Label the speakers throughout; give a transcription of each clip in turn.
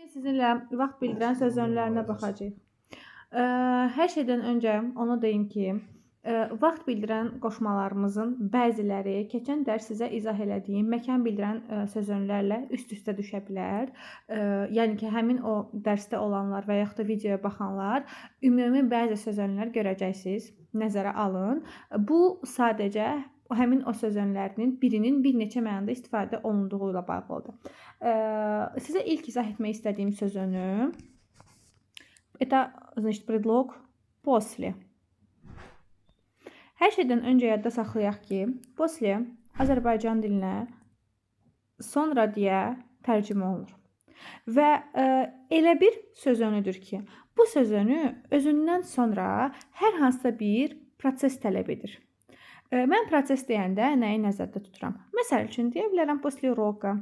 Speaker 1: Sizinlə vaxt bildirən sözünlərine baxacağıq. Hər şeydən öncə onu deyim ki, vaxt bildirən qoşmalarımızın bəziləri keçən dərs sizə izah elədiyim məkan bildirən sözünlərlə üst-üstə düşə bilər. Yəni ki, həmin o dərsdə olanlar və yaxud da videoya baxanlar ümumi bəzi sözünlər görəcəksiniz. Nəzərə alın. Bu sadəcə həmin o sözünlərinin birinin bir neçə mənada istifadə olunduğu ilə bağlıdır. Sizə ilk izah etmək istədiyim sözünü это, значит, предлог после. Hər şeydən öncə yadda saxlayaq ki, после Azərbaycan dilinə sonra deyə tərcümə olunur. Və elə bir sözünüdür ki, bu sözünü özündən sonra hər hansısa bir proses tələb edir. Mən proses deyəndə nəyi nəzərdə tuturam? Məsəl üçün, deyə bilərəm после урока,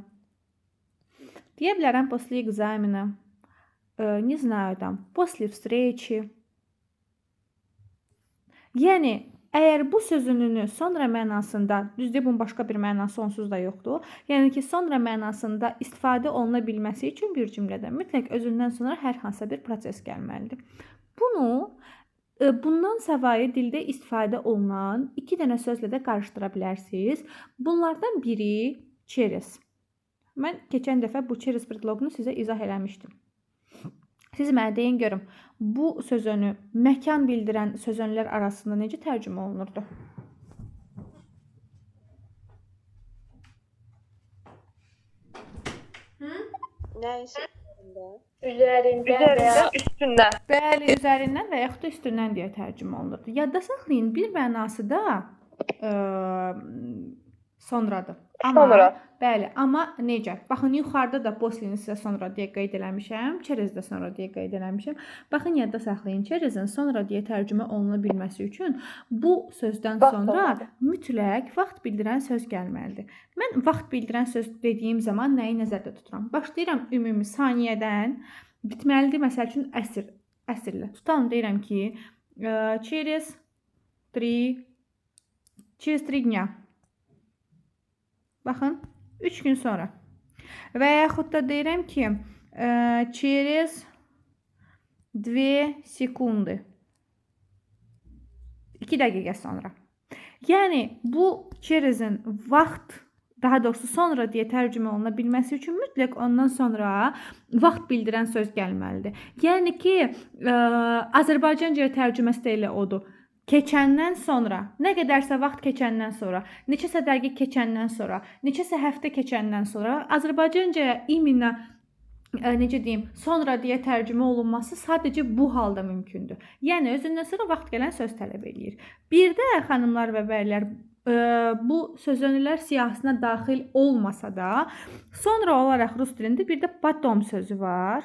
Speaker 1: deyə bilərəm после экзамена, не знаю, там, после встречи. Yəni, əgər bu sözününü sonra mənasında, düzdür, bunun başqa bir mənası onsuz da yoxdur. Yəni ki, sonra mənasında istifadə oluna bilməsi üçün bir cümlədə mütləq özündən sonra hər hansısa bir proses gəlməlidir. Bundan savayı dildə istifadə olunan iki dənə sözlə də qarışdıra bilərsiniz. Bunlardan biri через. Mən keçən dəfə bu через predlogunu sizə izah eləmişdim. Siz mənə deyin görüm, bu sözünü məkan bildirən sözünlər arasında necə tərcümə olunurdu?
Speaker 2: Nəysə
Speaker 3: Üzərində, üstündə.
Speaker 1: Bəli, üzərindən və yaxud da üstündən deyə tərcümə olunurdu. Yadda saxlayın, bir mənası da sonradır.
Speaker 3: Sonra.
Speaker 1: Bəli, amma necə? Baxın, yuxarıda da после-ni sizə sonra deyə qeyd eləmişəm, через də sonra deyə qeyd eləmişəm. Baxın, yadda saxlayın, через-in sonra deyə tərcümə oluna bilməsi üçün bu sözdən sonra mütləq vaxt bildirən söz gəlməlidir. Mən vaxt bildirən söz dediyim zaman nəyi nəzərdə tuturam? Başlayıram ümumi saniyədən, bitməlidir, məsəl üçün əsrlə. Tutalım, deyirəm ki, через 3 dня. Baxın, 3 gün sonra. Və yaxud da deyirəm ki, через 2 sekunды. 2 dəqiqə sonra. Yəni, bu через-in vaxt, daha doğrusu sonra deyə tərcümə oluna bilməsi üçün mütləq ondan sonra vaxt bildirən söz gəlməlidir. Yəni ki, Azərbaycanca tərcüməsi də elə odur. Keçəndən sonra, nə qədərsə vaxt keçəndən sonra, neçəsə dəqiqə keçəndən sonra, neçəsə həftə keçəndən sonra Azərbaycancaya iminə, necə deyim, sonra deyə tərcümə olunması sadəcə bu halda mümkündür. Yəni, özündən sonra vaxt gələn söz tələb edir. Bir də, xanımlar və bəylər, bu sözünlər siyahısına daxil olmasa da, sonra olaraq rus dilində bir də потом sözü var.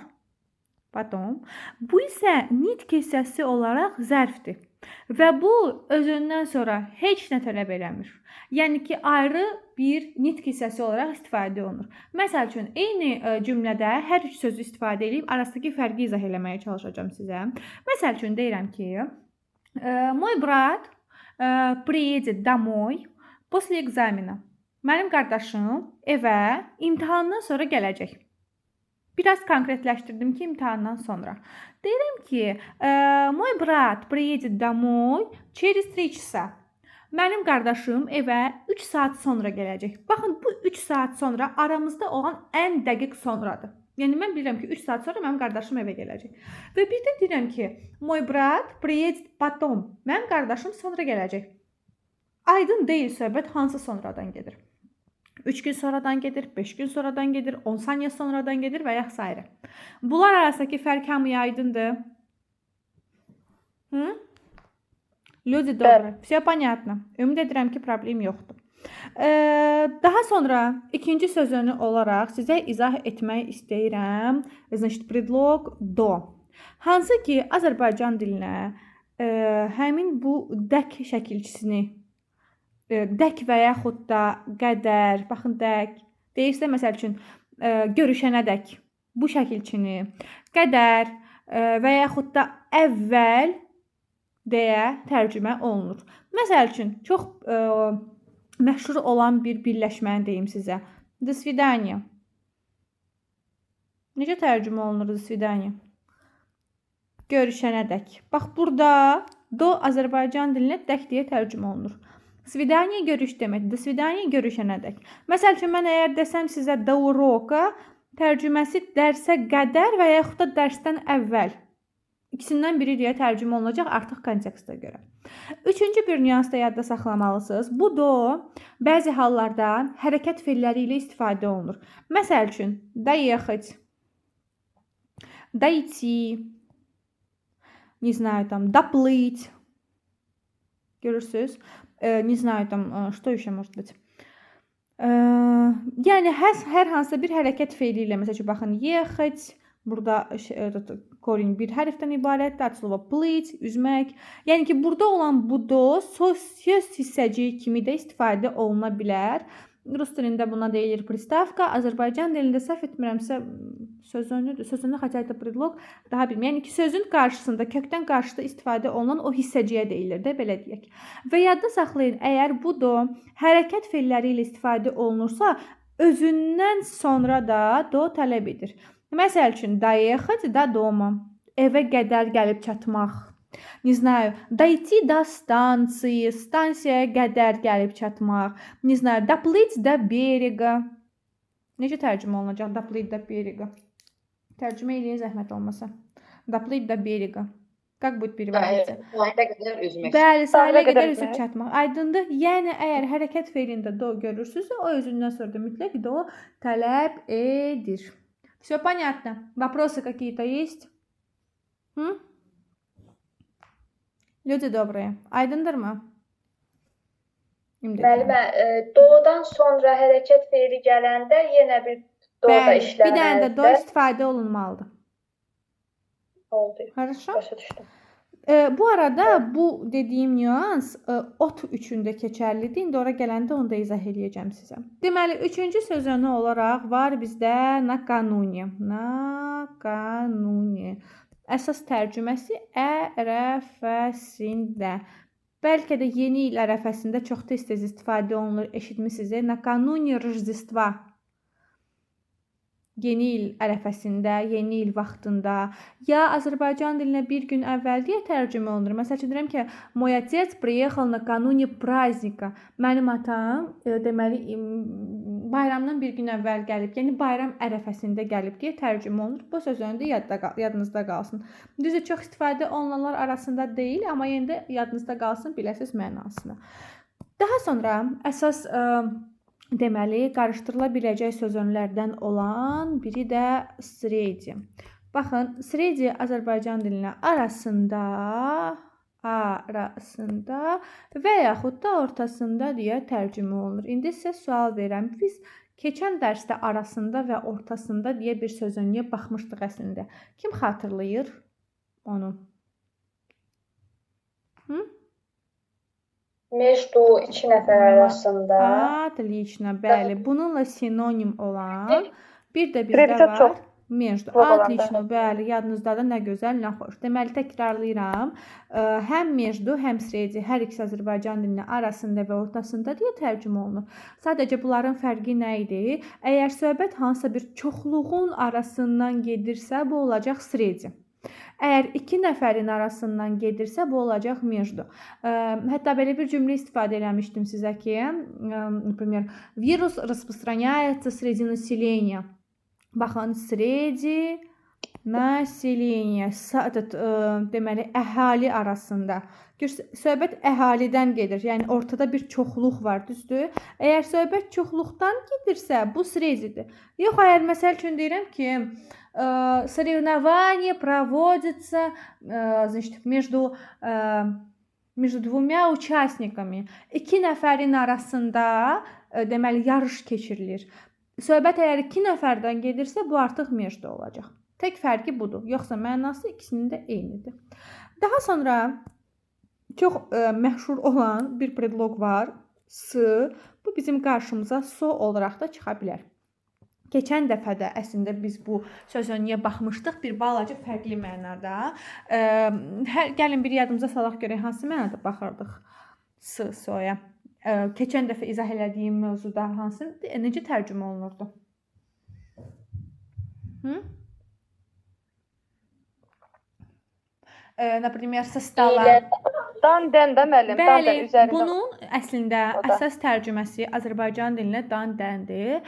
Speaker 1: Потом. Bu isə nitq hissəsi olaraq zərfdir. Və bu özündən sonra heç nə tələb eləmir. Yəni ki, ayrı bir nitq hissəsi olaraq istifadə olunur. Məsəl üçün, eyni cümlədə hər üç sözü istifadə edib arasındakı fərqi izah eləməyə çalışacağım sizə. Məsəl üçün, deyirəm ki, мой брат приедет домой после экзамена. Mənim qardaşım evə imtahandan sonra gələcək. Biraz konkretləşdirdim ki, imtahandan sonra. Deyirəm ki, мой брат приедет домой через 3 часа. Mənim qardaşım evə 3 saat sonra gələcək. Baxın, bu 3 saat sonra aramızda olan ən dəqiq sonradır. Yəni, mən bilirəm ki, 3 saat sonra mənim qardaşım evə gələcək. Və bir də deyirəm ki, мой брат приедет потом. Mənim qardaşım sonra gələcək. Aydın deyil söhbət hansı sonradan gedir. 3 gün sonradan gedir, 5 gün sonradan gedir, 10 saniyə sonradan gedir və s. Bunlar arasındakı fərq hamıya aydındır. Люди добрые. Все понятно. Ümid edirəm ki, problem yoxdur. Daha sonra ikinci sözünü olaraq sizə izah etmək istəyirəm. Значит, предлог до. Hansı ki, Azərbaycan dilinə həmin bu dək şəkilçisini dək və yaxud da qədər, baxın dək, deyirsə, məsəl üçün, görüşənə dək, bu şəkilçini, qədər və yaxud da əvvəl deyə tərcümə olunur. Məsəl üçün, çox məşhur olan bir birləşməni deyim sizə. До свидания. Necə tərcümə olunur svidaniya? Görüşənədək. Bax burada do Azərbaycan dilinə dək deyə tərcümə olunur. Svidaniya görüş deməkdir. Svidaniya görüşənədək. Məsəl üçün mən əgər desəm sizə do uroka, tərcüməsi dərsə qədər və yaxud da dərsdən əvvəl. İkisindən biri deyə tərcümə olunacaq artıq kontekstə görə. Üçüncü bir nüans da yadda saxlamalısınız. Bu do bəzi hallarda hərəkət feilləri ilə istifadə olunur. Məsəl üçün доехать, дойти, не знаю, там, доплыть. Görürsünüz? Не знаю, там, что еще может быть? Yəni hər hansısa bir hərəkət feili ilə, məsəl üçün baxın, ехать, burada korень bir hərfdən ibarətdir. От слова плыть, üzmək. Yəni ki, burada olan bu do söz hissəciyi kimi də istifadə oluna bilər. Rus dilində buna deyilir pristavka. Azərbaycan dilində səhv etmirəmsə sözünüdür. Sözünə xətayda predlog daha bilmirəm. Yəni ki, sözün qarşısında, kökdən qarşıda istifadə olunan o hissəciyə deyilir də, belə deyək. Və yadda saxlayın, əgər bu do hərəkət feilləri ilə istifadə olunursa, özündən sonra da do tələb edir. Məsəl üçün, доехать до дома. Evə qədər gəlib çatmaq. Не знаю, дойти до станции. Stansiyaya qədər gəlib çatmaq. Не знаю, доплыть до берега. Necə tərcümə olunacaq? Доплыть до берега. Tərcümə eləyin zəhmət olmasa. Доплыть до берега. Как будет переводиться?
Speaker 2: Sahilə qədər üzmək.
Speaker 1: Bəli, sahilə qədər üzüb çatmaq. Aydındır? Yəni əgər hərəkət feilində do görürsünüzsə, o özündən sonra da mütləq do tələb edir. Все понятно? Вопросы какие-то есть? Люди добрые. Aydındırmı?
Speaker 3: Müəllimə, do'dan sonra hərəkət feili gələndə yenə bir do da işlənməlidir.
Speaker 1: Bir dənə də do istifadə olunmalıdır.
Speaker 3: Oldu.
Speaker 1: Хорошо?
Speaker 3: Başa düşdüm.
Speaker 1: Bu arada bu dediyim nüans ot üçün də keçərlidir. İndi ora gələndə onu da izah eləyəcəm sizə. Deməli, üçüncü sözünü olaraq var bizdə накануне. Накануне. Əsas tərcüməsi ərəfəsində. Bəlkə də yeni il ərəfəsində çox tez-tez istifadə olunur. Eşitmisiniz? Накануне Рождества. Yeni il ərəfəsində, yeni il vaxtında ya Azərbaycan dilinə bir gün əvvəl deyə tərcümə olunur. Məsəl üçün deyirəm ki, мой отец приехал накануне праздника. Mənim atam deməli bayramdan bir gün əvvəl gəlib. Yəni bayram ərəfəsində gəlib deyə tərcümə olunur. Bu sözün də yadınızda qalsın. Düzdür, çox istifadə olunanlar arasında deyil, amma yenə də yadınızda qalsın, biləsiniz mənasını. Daha sonra əsas deməli, qarışdırıla biləcək sözünlərdən olan biri də sredi. Baxın, sredi Azərbaycan dilinə arasında və yaxud da ortasında deyə tərcümə olunur. İndi sizə sual verirəm. Biz keçən dərsdə arasında və ortasında deyə bir sözünlüyə baxmışdıq əslində. Kim xatırlayır onu?
Speaker 3: Между iki nəfər arasında.
Speaker 1: Отлично, bəli. Bununla sinonim olan bir də bizdə var. Между. Отлично, bəli. Yadınızdadır, nə gözəl, nə xoş. Deməli, təkrarlayıram. Həm между, həm sredi, hər ikisi Azərbaycan dilinin arasında və ortasında deyə tərcümə olunur. Sadəcə bunların fərqi nə idi? Əgər söhbət hansısa bir çoxluğun arasından gedirsə, bu olacaq sredi. Əgər iki nəfərin arasından gedirsə, bu olacaq между. Hətta belə bir cümlə istifadə eləmişdim sizə ki, например, virus распространяется среди населения. Baxın, sреди населения. Deməli, əhali arasında. Söhbət əhalidən gedir. Yəni, ortada bir çoxluq var, düzdür? Əgər söhbət çoxluqdan gedirsə, bu sredidir. Yox, əgər məsəl üçün deyirəm ki, соревнование проводится, значит, между двумя участниками. İki nəfərin arasında deməli yarış keçirilir. Söhbət əgər iki nəfərdən gedirsə, bu artıq между olacaq. Tək fərqi budur. Yoxsa mənası ikisinin də eynidir. Daha sonra çox məşhur olan bir predlog var. S. Bu bizim qarşımıza so olaraq da çıxa bilər. Keçən dəfə də əslində biz bu sözünlüyə baxmışdıq bir balaca fərqli mənada. Gəlin bir yadımıza salaq görək hansı mənada baxırdıq soya. Keçən dəfə izah elədiyim mövzuda hansı necə tərcümə olunurdu? например, sostala.
Speaker 2: Dan dən də müəllim, dan
Speaker 1: Bəli,
Speaker 2: dən üzərində.
Speaker 1: bunun əslində
Speaker 2: O da.
Speaker 1: əsas tərcüməsi Azərbaycan dilinə dan dəndir.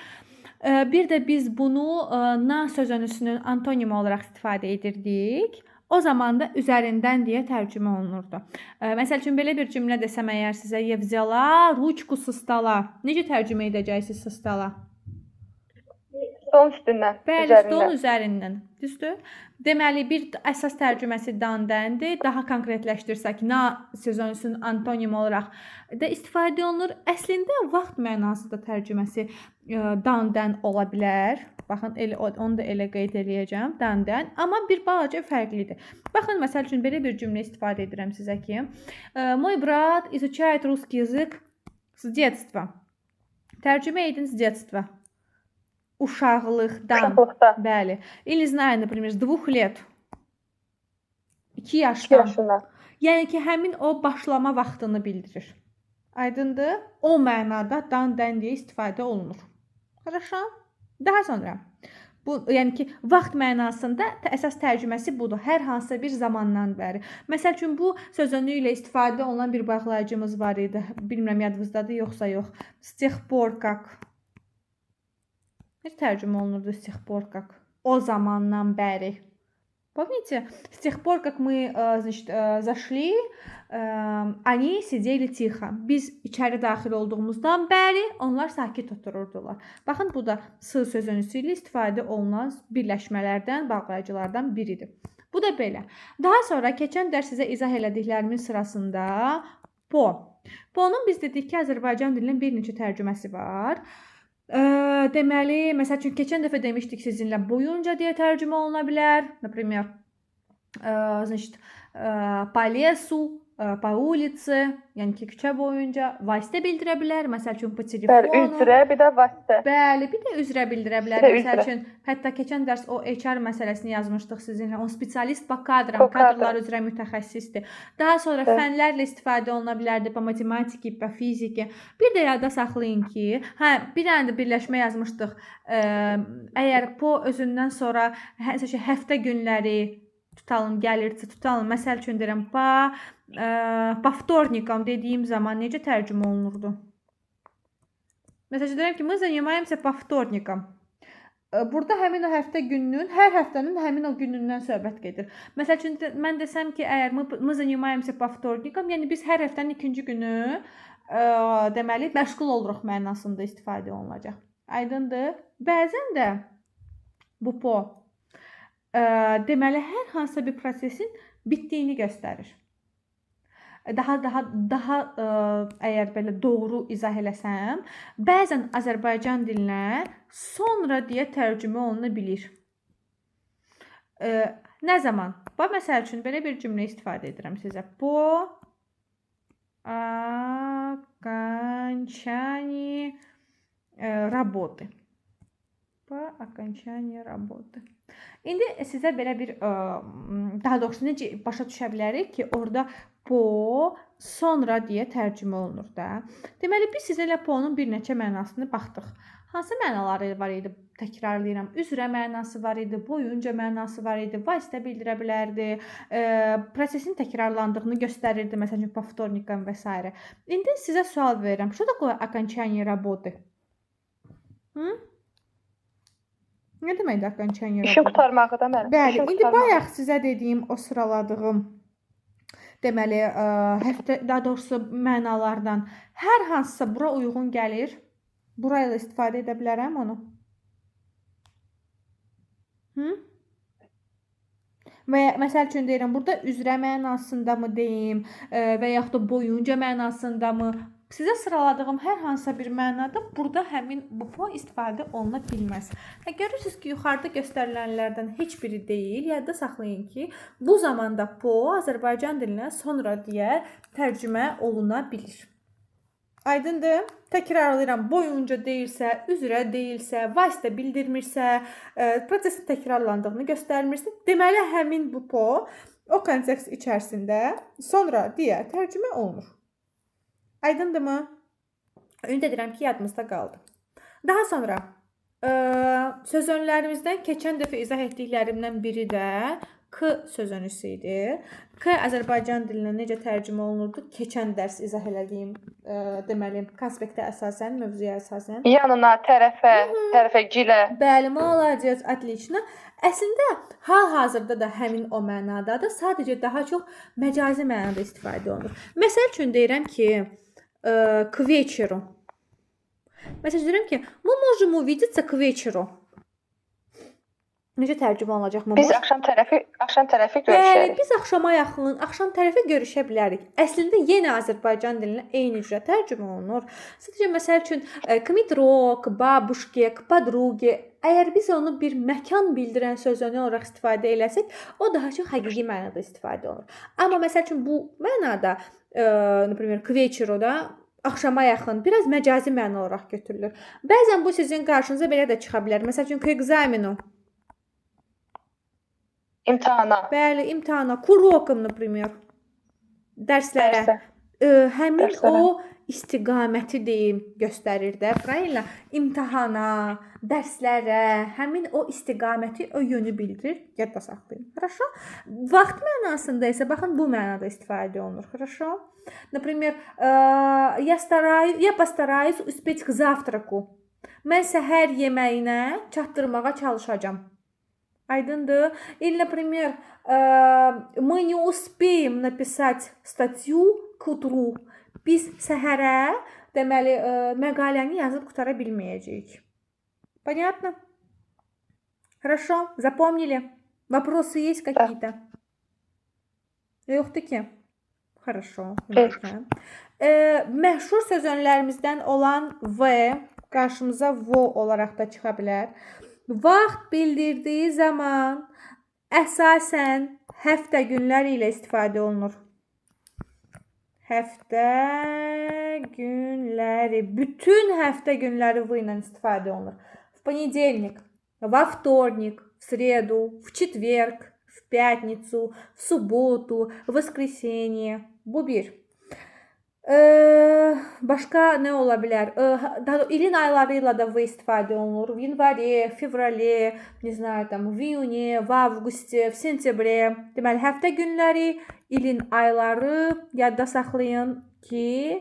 Speaker 1: Bir də biz bunu na sözünün antonimi olaraq istifadə edirdik. O zaman da üzərindən deyə tərcümə olunurdu. Məsəl üçün belə bir cümlə desəm əgər sizə я взяла ручку со стола. Necə tərcümə edəcəksiniz со stola?
Speaker 2: Stolun üstündən,
Speaker 1: Bəli,
Speaker 2: üzərindən.
Speaker 1: stolun üzərindən. Düzdür? Deməli, bir əsas tərcüməsi dandəndir. Daha konkretləşdirsək, na sözünün antonimi olaraq da istifadə olunur. Əslində vaxt mənası da tərcüməsi dandan ola bilər. Baxın, onu da elə qeyd eləyəcəm, dandan. Amma bir balaca fərqlidir. Baxın, məsəl üçün belə bir cümlə istifadə edirəm sizə ki, Мой брат изучает русский язык с детства. Tərcümə edin с детства. Uşaqlıqdan.
Speaker 2: Uşaqlıqda.
Speaker 1: Bəli. Или знаю, например, с 2 лет. 2
Speaker 2: 2
Speaker 1: yaşdan.
Speaker 2: yaşından.
Speaker 1: Yəni ki, həmin o başlama vaxtını bildirir. Aydındır? O mənada dan dən deyə istifadə olunur. Хорошо? Daha sonra bu yəni ki, vaxt mənasında əsas tərcüməsi budur. Hər hansısa bir zamandan bəri. Məsəl üçün bu sözünü ilə istifadə olunan bir bağlayıcımız var idi. Bilmirəm yadınızdadır yoxsa yox. С тех пор как. Necə tərcümə olunurdu с тех пор как? O zamandan bəri. Помните, с тех пор как мы, значит, зашли, они сидели тихо. Biz içəri daxil olduğumuzdan bəri onlar sakit otururdular. Baxın, bu da s sözünüsü ilə istifadə olunan birləşmələrdən, bağlayıcılardan biridir. Bu da belə. Daha sonra keçən dərs sizə izah elədiklərimin sırasında po. Po'nun biz dedik ki, Azərbaycan dilinin bir neçə tərcüməsi var. Deməli, məsəl üçün keçən dəfə demişdik sizinlə boyunca deyə tərcümə oluna bilər. Например, значит, по лесу, по улице, yəni ki, küçə boyunca vasitə bildirə bilər. Məsəl üçün po telefonu.
Speaker 2: Bəli, üzrə, bir də vasitə.
Speaker 1: Bəli, bir də üzrə bildirə bilər.
Speaker 2: Bir də
Speaker 1: Məsəl
Speaker 2: üzrə.
Speaker 1: üçün, hətta keçən dərs o HR məsələsini yazmışdıq sizinlə. O spesialist po
Speaker 2: Po
Speaker 1: kadram,
Speaker 2: kadram.
Speaker 1: kadrlar üzrə mütəxəssisdir. Daha sonra
Speaker 2: Evet.
Speaker 1: fənlərlə istifadə oluna bilərdi, po matematiki, po fiziki. Bir də yadda saxlayın ki, bir dənə də birləşmə yazmışdıq. Əgər po özündən sonra həftə günləri tutalım, gəlirsə tutalım. Məsəl üçün deyirəm, po вторникам dediyim zaman necə tərcümə olunurdu? Məsələn deyirəm ki, мы занимаемся по вторникам. Burada həmin o həftə gününün, hər həftənin həmin o günündən söhbət gedir. Məsəl üçün mən desəm ki, əgər мы занимаемся по вторникам, yəni biz hər həftənin ikinci günü deməli məşğul oluruq mənasında istifadə olunacaq. Aydındır? Bəzən də bu po deməli hər hansısa bir prosesin bitdiyini göstərir. Daha əgər belə doğru izah eləsəm, bəzən Azərbaycan dilinə sonra deyə tərcümə oluna bilir. Nə zaman? Bax, məsəl üçün belə bir cümlə istifadə edirəm sizə. Po окончании работы. Po окончании работы. İndi sizə belə bir daha doğrusu necə başa düşə bilərik ki, orada po sonra deyə tərcümə olunur da. Deməli biz sizinlə po'nun bir neçə mənasını baxdıq. Hansı mənaları var idi? Təkrarlayıram. Üzrə mənası var idi, boyunca mənası var idi, vasitə bildirə bilərdi, prosesin təkrarlandığını göstərirdi, məsələn, po вторникам və s. İndi sizə sual verirəm. Что такое окончание работы? Nə deməkdir окончание работы?
Speaker 2: İşin qurtarmağı da mənim.
Speaker 1: Bəli, indi bayaq sizə dediyim o sıraladığım deməli, daha doğrusu mənalardan hər hansısa bura uyğun gəlir. Burayla istifadə edə bilərəm onu. Və məsəl üçün deyirəm, burada üzrə mənasında mı deyim və yaxud da boyunca mənasında mı? Sizə sıraladığım hər hansısa bir mənada burada həmin bu po istifadə oluna bilməz. Görürsünüz ki, yuxarıda göstərilənlərdən heç biri deyil. Yadda saxlayın ki, bu zamanda po Azərbaycan dilinə sonra deyə tərcümə oluna bilir. Aydındır? Təkrarlayıram, boyunca deyilsə, üzrə deyilsə, vasitə bildirmirsə, prosesin təkrarlandığını göstərmirsə, deməli həmin bu po o kontekst içərisində sonra deyə tərcümə olunur. Aydındırmı? Ümid edirəm ki, yadımızda qaldı. Daha sonra sözünlərimizdən keçən dəfə izah etdiklərimdən biri də K sözünüsü idi. K Azərbaycan dilinə necə tərcümə olunurdu? Keçən dərs izah elədiyim, deməli, konspektə əsasən, mövzuya əsasən.
Speaker 2: Yanına, tərəfə, gilə.
Speaker 1: Bəli, молодец, отлично. Əslində hal-hazırda da həmin o mənadadır. Sadəcə daha çox məcazi mənada istifadə olunur. Məsəl üçün deyirəm ki, к вечеру. Məsələn deyirəm ki, мы можем увидеться к вечеру. Necə tərcümə olacaq mı?
Speaker 2: Biz axşam tərəfi
Speaker 1: Bəli,
Speaker 2: görüşərik.
Speaker 1: biz axşama yaxın, axşam tərəfi görüşə bilərik. Əslində yenə Azərbaycan dilinə eyni cürə tərcümə olunur. Sadəcə məsəl üçün к метро, к бабушке, к подруге. Əgər biz onu bir məkan bildirən sözünü olaraq istifadə eləsək, o daha çox həqiqi mənada istifadə olunur. Amma məsəl üçün bu mənada, например, к вечеру da axşama yaxın biraz məcazi məna olaraq götürülür. Bəzən bu sizin qarşınıza belə də çıxa bilər. Məsəl üçün к экзамену.
Speaker 2: İmtahana.
Speaker 1: Bəli, imtahana, к урокам, например. Dərslərə.
Speaker 2: Dərsə.
Speaker 1: Həmin
Speaker 2: Dərslərə.
Speaker 1: o istiqaməti deyim göstərir də, правильно? İmtahana, dərslərə, həmin o istiqaməti, o yönü bildirir. Yadda saxlayın. Хорошо? Vaxt mənasında isə baxın bu mənada istifadə olunur. Хорошо? Например, я постараюсь успеть к завтраку. Mən səhər yeməyinə çatdırmağa çalışacağam. Aydındır? Или, например, мы не успеем написать статью к утру. Biz səhərə, deməli, məqaləni yazıb qutara bilməyəcəyik. Понятно? Хорошо? Запомнили? Вопросы есть какие-то? Yoxdur ki? Хорошо. Məşhur sözünlərimizdən olan V qarşımıza V olaraq da çıxa bilər. Vaxt bildirdiyi zaman əsasən həftə günləri ilə istifadə olunur. Həftə günləri, bütün həftə günləri V ilə istifadə olunur. В понедельник, во вторник, в среду, в четверг, в пятницу, в субботу, в воскресенье. Bu bir. Başqa nə ola bilər? İlin ayları ilə də V istifadə olunur. В январе, в феврале, не знаю, там, в июне, в августе, в сентябре. Deməli, həftə günləri, ilin ayları yadda saxlayın ki,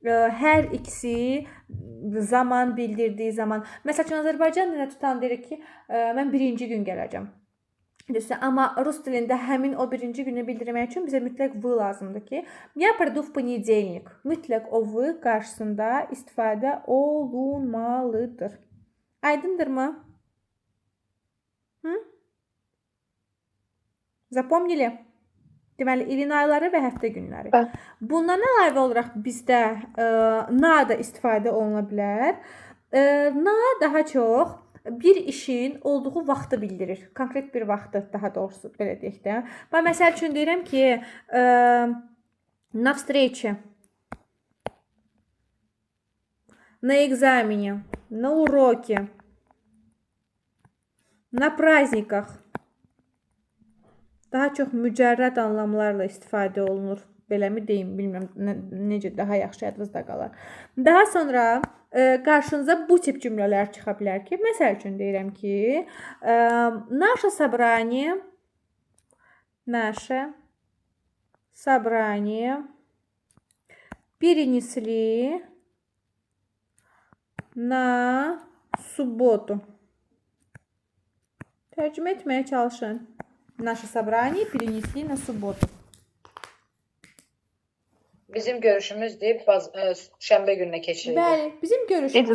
Speaker 1: hər ikisi zaman bildirdiyi zaman. Məsəl üçün Azərbaycan dilinə tutan deyir ki, mən birinci gün gələcəm. Amma rus dilində həmin o birinci günü bildirmək üçün bizə mütləq V lazımdır ki, я приду в понедельник. Mütləq o V qarşısında istifadə olunmalıdır. Aydındırmı? Zapomnili? Deməli, ilin ayları və həftə günləri. Bundan əlavə olaraq bizdə na da istifadə oluna bilər. Na daha çox bir işin olduğu vaxtı bildirir. Konkret bir vaxtı, daha doğrusu belə deyək də. Mən məsəl üçün deyirəm ki, на встрече, на экзамене, на уроке, на праздниках. Daha çox mücərrəd anlamlarla istifadə olunur. Beləmi deyim, bilmirəm necə daha yaxşı yadınızda qalar. Daha sonra qarşınıza bu tip cümlələr çıxa bilər ki, məsəl üçün deyirəm ki, наше собрание перенесли на субботу. Tərcümə etməyə çalışın. Наше собрание перенесли на субботу.
Speaker 4: Bizim görüşümüz deyib şənbə gününə keçirildi.
Speaker 1: Bəli, bizim görüşümüzü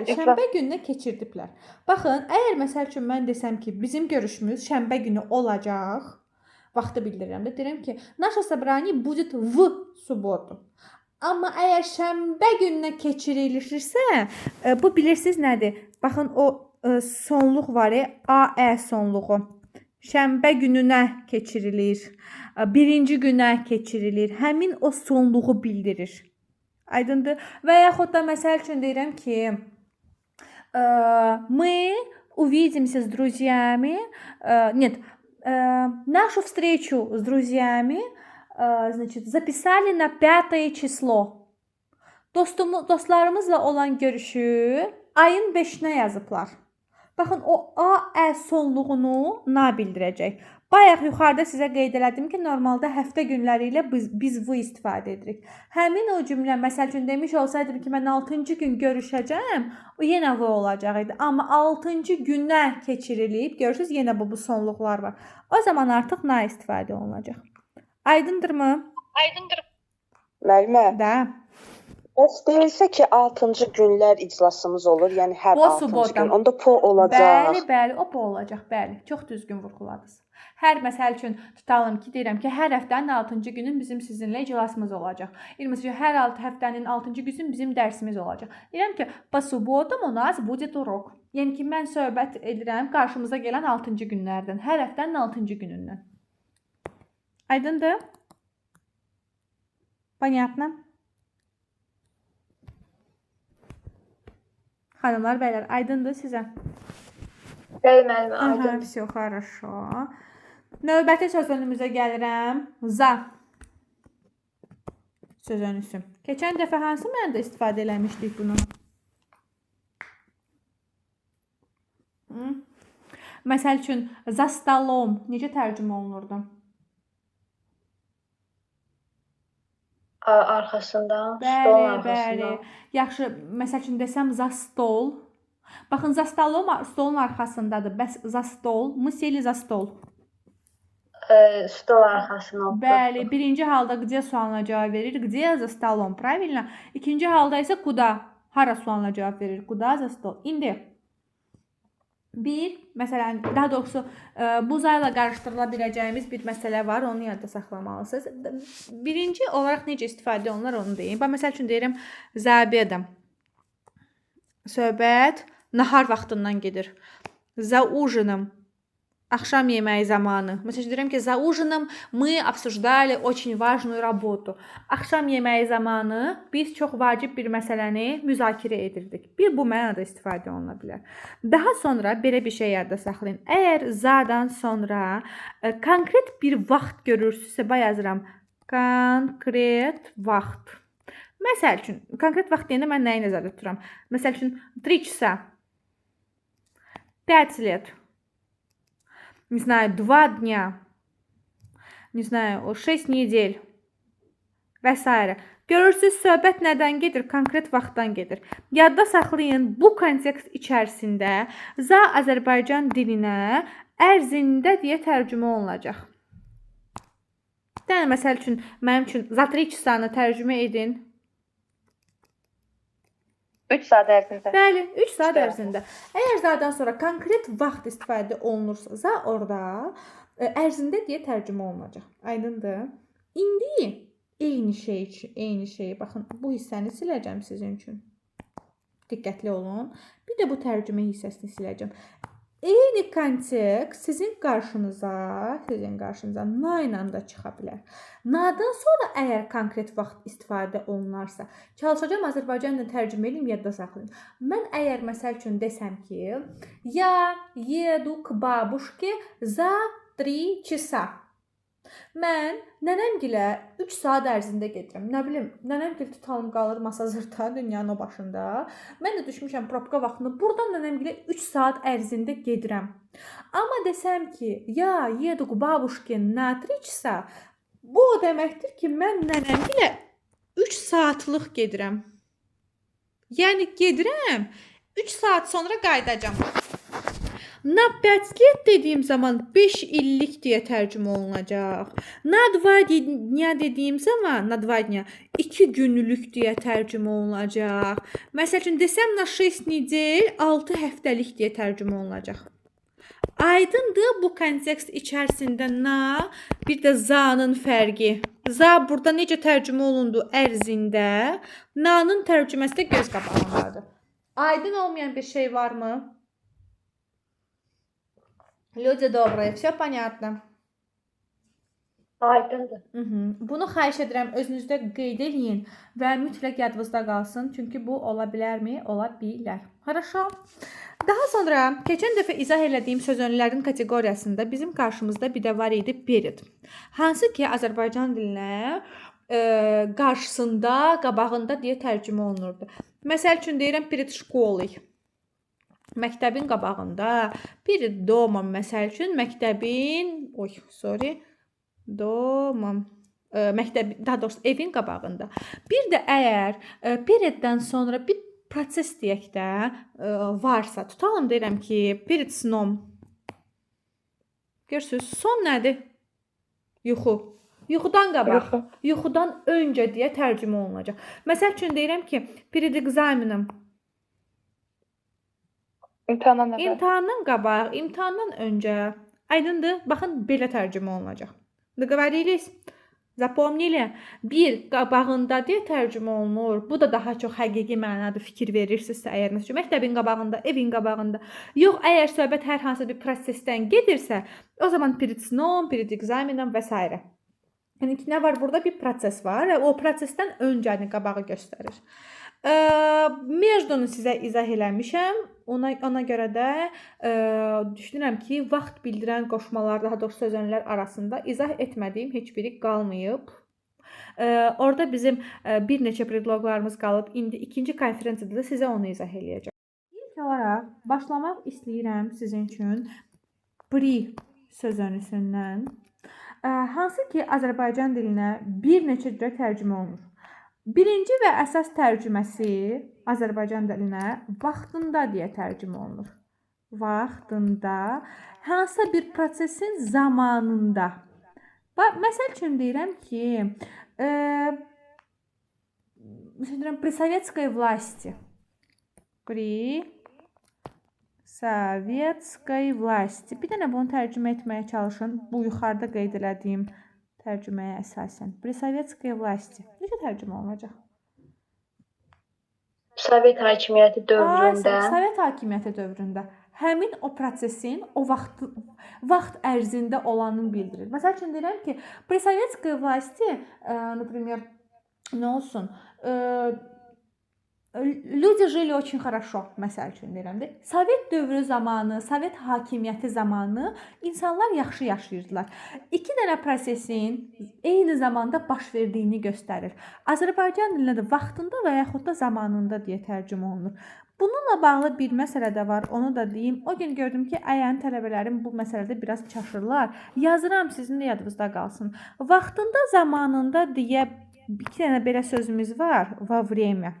Speaker 1: şənbə gününə keçirdiblər. Baxın, əgər məsəl üçün mən desəm ki, bizim görüşümüz şənbə günü olacaq, vaxtı bildirirəm də, deyirəm ki, наше собрание будет в субботу. Amma əgər şənbə gününə keçirilirsə, bu bilirsiniz nədir? Baxın, o sonluq var, AE sonluğu. Şənbə gününə keçirilir. Birinci günə keçirilir. Həmin o sonluğu bildirir. Aydındır? Və yaxud da məsəl üçün deyirəm ki, мы увидимся с друзьями. Нет, нашу встречу с друзьями, значит, записали на 5 число. Dostlarımızla olan görüşü ayın 5-nə yazıblar. Baxın, o A, Ə sonluğunu na bildirəcək. Bayaq yuxarıda sizə qeyd elədim ki, normalda həftə günləri ilə biz V istifadə edirik. Həmin o cümlə, məsəl üçün demiş olsaydım ki, mən 6-cı gün görüşəcəm, o yenə V olacaq idi. Amma 6-cı günə keçirilib, görürsüz, yenə bu sonluqlar var. O zaman artıq na istifadə olunacaq. Aydındırmı?
Speaker 5: Müəllimə,
Speaker 1: Da.
Speaker 5: bəs deyilsə ki, 6-cı günlər iclasımız olur, yəni hər
Speaker 1: Bu
Speaker 5: 6-cı
Speaker 1: subota.
Speaker 5: gün. Onda po olacaq.
Speaker 1: Bəli, o bu olacaq, bəli. Çox düzgün vurğuladınız. Hər məsəl üçün tutalım ki, deyirəm ki, hər həftənin 6-cı günü bizim sizinlə iclasımız olacaq. Məsələn, hər həftənin 6-cı günü bizim dərsimiz olacaq. Deyirəm ki, по субботам у нас будет урок. Yəni ki, mən söhbət edirəm qarşımıza gələn 6-cı günlərdən, hər həftənin 6-cı günündən. Aydındır? Понятно? Xanımlar, bəylər, aydındır sizə?
Speaker 3: Bəli, müəllimə,
Speaker 1: Aha,
Speaker 3: aydın.
Speaker 1: все хорошо. Növbəti sözünümüzə gəlirəm. Za. Sözünüsü. Keçən dəfə hansı mənada istifadə eləmişdik bunu? Məsəl üçün, za stolom necə tərcümə olunurdu?
Speaker 3: Arxasından, stolun arxasından.
Speaker 1: Yaxşı, məsəl üçün desəm za stol. Baxın, za stolom stolun arxasındadır. Bəs za stol, мы сели за стол.
Speaker 3: Stol arxasına oturdu.
Speaker 1: Bəli, birinci halda где sualına cavab verir, где за столом, правильно? İkinci halda isə куда, hara sualına cavab verir, куда за стол. İndi məsələn, daha doğrusu bu zayla qarışdırıla biləcəyimiz bir məsələ var, onu yadda saxlamalısınız. Birinci olaraq necə istifadə olunur, onu deyim. Məsəl üçün deyirəm, za обедом. Söhbət nahar vaxtından gedir. За ужином. Axşam yeməyi zamanı. Məsələn, deyirəm ki, за ужином мы обсуждали очень важную работу. Axşam yeməyi zamanı biz çox vacib bir məsələni müzakirə edirdik. Bir bu mənada istifadə oluna bilər. Daha sonra belə bir şey yadda saxlayın. Əgər zadan sonra konkret bir vaxt görürsünüzsə, yazıram konkret vaxt. Məsəl üçün, konkret vaxt deyəndə mən nəyi nəzərdə tuturam? Məsəl üçün, 3 часа, 5 лет. Не знаю, 2 дня, не знаю, 6 недель və s. Görürsüz, söhbət nədən gedir? Konkret vaxtdan gedir. Yadda saxlayın, bu kontekst içərisində za Azərbaycan dilinə ərzində deyə tərcümə olunacaq. Yəni, məsəl üçün, mənim üçün za 3 часаны tərcümə edin.
Speaker 2: 3 saat ərzində.
Speaker 1: Bəli, 3 saat ərzində. Əgər zadan sonra konkret vaxt istifadə olunursa, za orada ərzində deyə tərcümə olunacaq. Aydındır? İndi eyni şey. Baxın, bu hissəni siləcəm sizin üçün. Diqqətli olun. Bir də bu tərcümə hissəsini siləcəm. Eyni kontekst sizin qarşınıza na ilə də çıxa bilər. Nadan sonra əgər konkret vaxt istifadə olunarsa, çalışacağım Azərbaycanla tərcümə edeyim, yadda saxlayın. Mən əgər məsəl üçün desəm ki, я еду к бабушке за 3 часа. Mən nənəmgilə 3 saat ərzində gedirəm. Nə bilim, nənəmgil tutalım qalır masazırda dünyanın o başında. Mən də düşmüşəm probka vaxtında. Buradan nənəmgilə 3 saat ərzində gedirəm. Amma desəm ki, я еду к бабушке на 3 часа. Bu o deməkdir ki, mən nənəmgilə 3 saatlıq gedirəm. Yəni gedirəm, 3 saat sonra qayıdacağam. Na 5 лет dediyim zaman 5 illik deyə tərcümə olunacaq. Na 2 dня dediyim zaman, na 2 dня 2 günlük deyə tərcümə olunacaq. Məsəl üçün desəm na 6 neděl 6 həftəlik deyə tərcümə olunacaq. Aydındır bu kontekst içərisində na, bir də za'nın fərqi. Za burada necə tərcümə olundu ərzində, na'nın tərcüməsi də göz qabağındadır. Aydın olmayan bir şey varmı? Люди добрые, все понятно.
Speaker 3: Aydındır.
Speaker 1: Bunu xahiş edirəm özünüzdə qeyd edin və mütləq yadınızda qalsın. Çünki bu ola bilərmi? Ola bilər. Хорошо. Daha sonra keçən dəfə izah elədiyim sözünlərin kateqoriyasında bizim qarşımızda bir də var idi period. Hansı ki Azərbaycan dilinə qarşısında, qabağında deyə tərcümə olunurdu. Məsəl üçün deyirəm перед школой. məktəbin qabağında bir domam məsəl üçün məktəbin domam məktəb, daha doğrusu evin qabağında. Bir də əgər perioddan sonra bir proses deyək də varsa, tutalım deyirəm ki, period snom. Görürsüz, son nədir? Yuxu. Yuxudan qabaq, yuxudan öncə deyə tərcümə olunacaq. Məsəl üçün deyirəm ki, period examenim.
Speaker 2: İmtahandan əvvəl.
Speaker 1: İmtahandan qabaq, imtahandan öncə. Aydındır? Baxın, belə tərcümə olunacaq. Doговорились? Запомнили? Bir qabağında deyə tərcümə olunur. Bu da daha çox həqiqi mənadır, fikir verirsinizsə əgər məsələn məktəbin qabağında, evin qabağında. Yox, əgər söhbət hər hansı bir prosesdən gedirsə, o zaman period snom, period examendən və s. Yəni ki, nə var burada? Bir proses var və o prosesdən öncəni qabağı göstərir. Mejdonu sizə izah eləmişəm. Ona görə də düşünürəm ki, vaxt bildirən qoşmalar, daha doğrusu sözənlər arasında izah etmədiyim heç biri qalmayıb. Orada bizim bir neçə predloqlarımız qalıb. İndi ikinci konferansiyada da sizə onu izah eləyəcəm. İlk olaraq başlamaq istəyirəm sizin üçün pri sözünüsündən. Hansı ki, Azərbaycan dilinə bir neçə cürə tərcümə olunur. Birinci və əsas tərcüməsi Azərbaycan dilinə vaxtında deyə tərcümə olunur. Vaxtında, hansısa bir prosesin zamanında. Məsəl üçün deyirəm ki, при советской власти. При sovetской власти. Bir dənə bunu tərcümə etməyə çalışın. Bu yuxarıda qeyd elədiyim tərcüməyə əsasən. При советской власти. Necə tərcümə olunacaq?
Speaker 3: Sovet hakimiyyəti dövründə.
Speaker 1: Sovet hakimiyyəti dövründə həmin o prosesin o vaxt ərzində olanını bildirir. Məsəl üçün deyirəm ki, при советской власти, например, nə olsun? Люди жили очень хорошо, məsəl üçün deyirəm də. Sovet dövrü zamanı, Sovet hakimiyyəti zamanı insanlar yaxşı yaşayırdılar. İki dənə prosesin eyni zamanda baş verdiyini göstərir. Azərbaycan dilində də vaxtında və yaxud da zamanında deyə tərcümə olunur. Bununla bağlı bir məsələ də var, onu da deyim. O gün gördüm ki, ayənin tələbələrim bu məsələdə biraz çaşırlar. Yazıram, sizin də yadınızda qalsın. Vaxtında, zamanında deyə iki dənə belə sözümüz var, во время.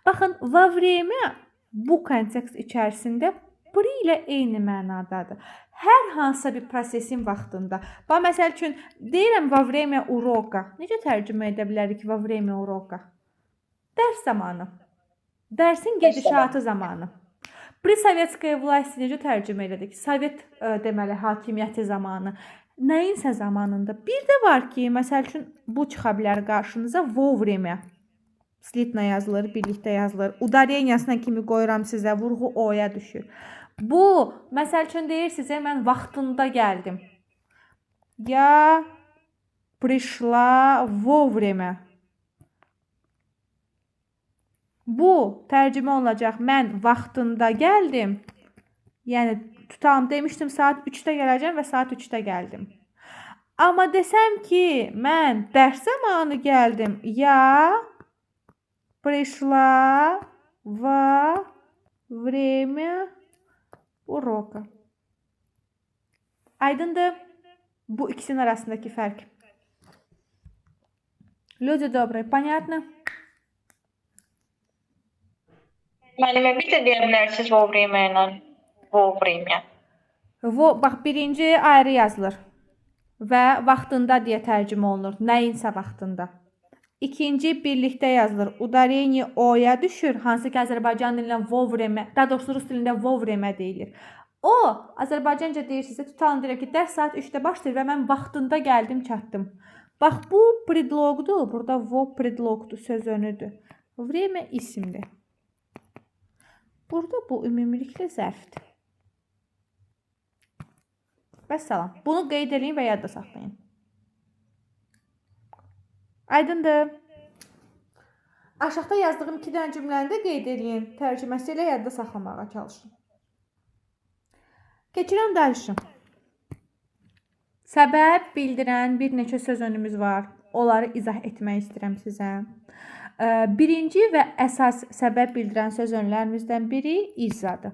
Speaker 1: Baxın, во время bu kontekst içərisində pri ilə eyni mənadadır. Hər hansısa bir prosesin vaxtında. Məsəl üçün, deyirəm во время урока. Necə tərcümə edə bilərik во время урока? Dərs zamanı. Dərsin gedişatı zamanı. При советской власти necə tərcümə elədik? Sovet deməli, hakimiyyəti zamanı. Nəyinsə zamanında. Bir də var ki, məsəl üçün, bu çıxa bilər qarşınıza во время. Slitlə yazılır, birlikdə yazılır. Udareniyasına kimi qoyuram sizə, vurğu o-ya düşür. Bu, məsəl üçün deyirsiniz, mən vaxtında gəldim. Я пришла вовремя. Bu tərcümə olacaq. Mən vaxtında gəldim. Yəni, tutalım, demişdim saat 3-də gələcəm və saat 3-də gəldim. Amma desəm ki, mən dərs zamanı gəldim. Ya пришла во время урока. Aydındır? Bu ikisinin arasındaki fərq. Люди добрые, понятно?
Speaker 2: Müəllimə, bir də deyə bilərsiniz vovrimə ilə vovrimə.
Speaker 1: Bax, birinci ayrı yazılır və vaxtında deyə tərcümə olunur. Nəyinsə vaxtında. İkinci birlikdə yazılır. Udarение o-ya düşür. Hansı ki, Azərbaycan dilində vovrimə, daha doğrusu Rus dilində vovrimə deyilir. O, Azərbaycanca deyirsinizsə, tutalım deyirəm ki, dərs saat 3-də başlayır və mən vaxtında gəldim, çatdım. Bax, bu predloqdur. Burada vo predloqdur, söz önüdür. Время isimdir. Burada bu ümumiliklə zərfdir. Vəssalam. Bunu qeyd edin və yadda saxlayın. Aydındır. Aşağıda yazdığım 2 dənə cümləni də qeyd edin. Tərcüməsi ilə yadda saxlamağa çalışın. Keçirəm danışım. Səbəb bildirən bir neçə söz önümüz var. Onları izah etmək istəyirəm sizə. Birinci və əsas səbəb bildirən söz önlərimizdən biri izzadır.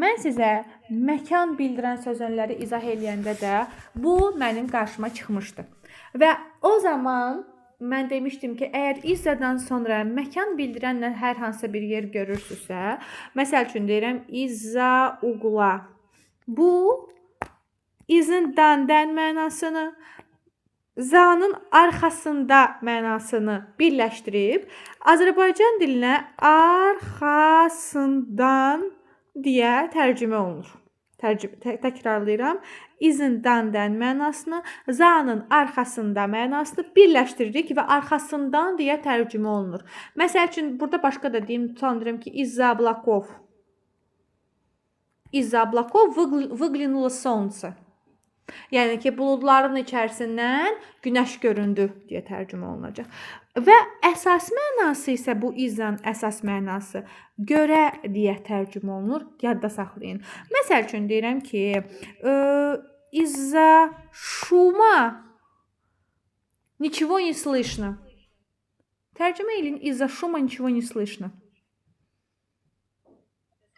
Speaker 1: Mən sizə məkan bildirən sözünləri izah eləyəndə də bu mənim qarşıma çıxmışdı. Və o zaman mən demişdim ki, əgər izzadan sonra məkan bildirənlə hər hansı bir yer görürsünüzsə, məsəl üçün deyirəm izza uqla. Bu izin dan mənasını, zanın arxasında mənasını birləşdirib Azərbaycan dilinə arxasından deyə tərcümə olunur. Təkrarlayıram. İzindən mənasını, zanın arxasında mənasını birləşdiririk və arxasından deyə tərcümə olunur. Məsəl üçün burada başqa da deyim, tutanıram ki, из-за облаков. Из-за облаков выглянуло солнце. Yəni ki, buludların içərisindən günəş göründü deyə tərcümə olunacaq. Və əsas mənası isə bu izan əsas mənası görə deyə tərcümə olunur. Yadda saxlayın. Məsəl üçün deyirəm ki, из-за шума ничего не слышно. Tərcümə edin, из-за шума ничего не слышно.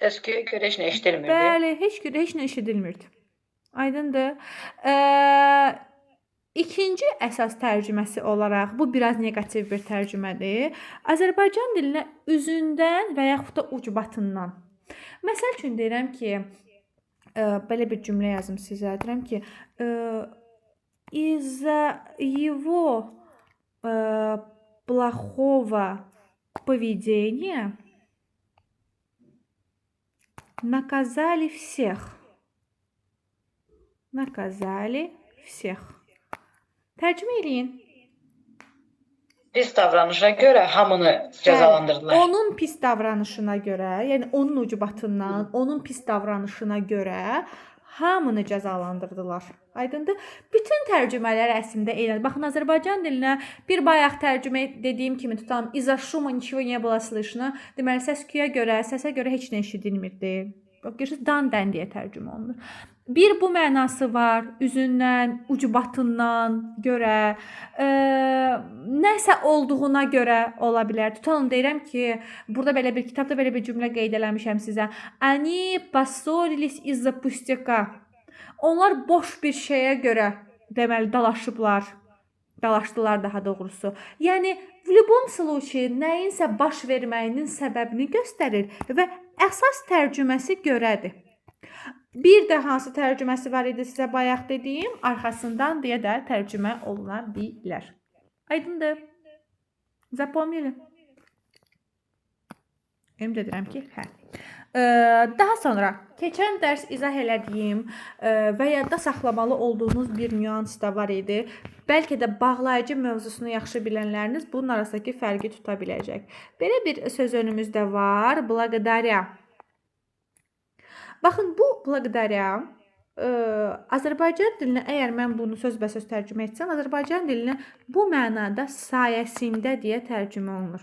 Speaker 4: Səs-küyə görə heç nə eşidilmirdi.
Speaker 1: Bəli, heç nə eşidilmirdi. Aydındır. İkinci əsas tərcüməsi olaraq, bu biraz negativ bir tərcümədir. Azərbaycan dilinə üzündən və yaxud da ucbatından. Məsəl üçün deyirəm ki, belə bir cümlə yazım sizə. Deyirəm ki, из-за его плохого поведения наказали всех. Naказali всех. Tərcümə eləyin.
Speaker 4: Pis davranışına görə hamını cəzalandırdılar.
Speaker 1: Onun pis davranışına görə, yəni onun ucbatından, onun pis davranışına görə hamını cəzalandırdılar. Aydındır? Bütün tərcümələr əslində elədir. Baxın, Azərbaycan dilinə bir bayaq tərcümə dediyim kimi tutalım. İza şuma nичего не было слышно. Deməli, səs-küyə görə, səsə görə heç nə eşidilmirdi. Görürsünüz, dan deyə tərcümə olunur. Bir bu mənası var, üzündən, ucbatından görə, nəsə olduğuna görə ola bilər. Tutalım, deyirəm ki, burada belə bir kitabda belə bir cümlə qeyd eləmişəm sizə. Они поссорились из-за пустяка. Onlar boş bir şeyə görə, deməli, dalaşdılar daha doğrusu. Yəni, в любом случае, nəyinsə baş verməyinin səbəbini göstərir və əsas tərcüməsi görədir. Bir də hansı tərcüməsi var idi sizə bayaq dediyim, arxasından deyə də tərcümə oluna bilər. Aydındır? Zapomnili? Emin edirəm ki, hə. Daha sonra keçən dərs izah elədiyim və yadda saxlamalı olduğunuz bir nüans da var idi. Bəlkə də bağlayıcı mövzusunu yaxşı bilənləriniz bunun arasındakı fərqi tuta biləcək. Belə bir söz önümüzdə var, благодаря. Baxın, bu благодаря Azərbaycan dilinə, əgər mən bunu sözbəsöz tərcümə etsəm, Azərbaycan dilinə bu mənada sayəsində deyə tərcümə olunur.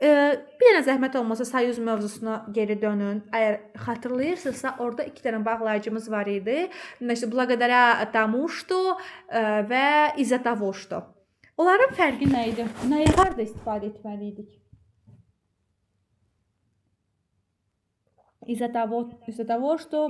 Speaker 1: Bir dənə zəhmət olmasa sayüz mövzusuna geri dönün. Əgər xatırlayırsınızsa, orada iki dənə bağlayıcımız var idi. Благодаря тому, что və из-за того, что. Onların fərqi nə idi? Nəyə harda istifadə etməli idik? Из-за того, что...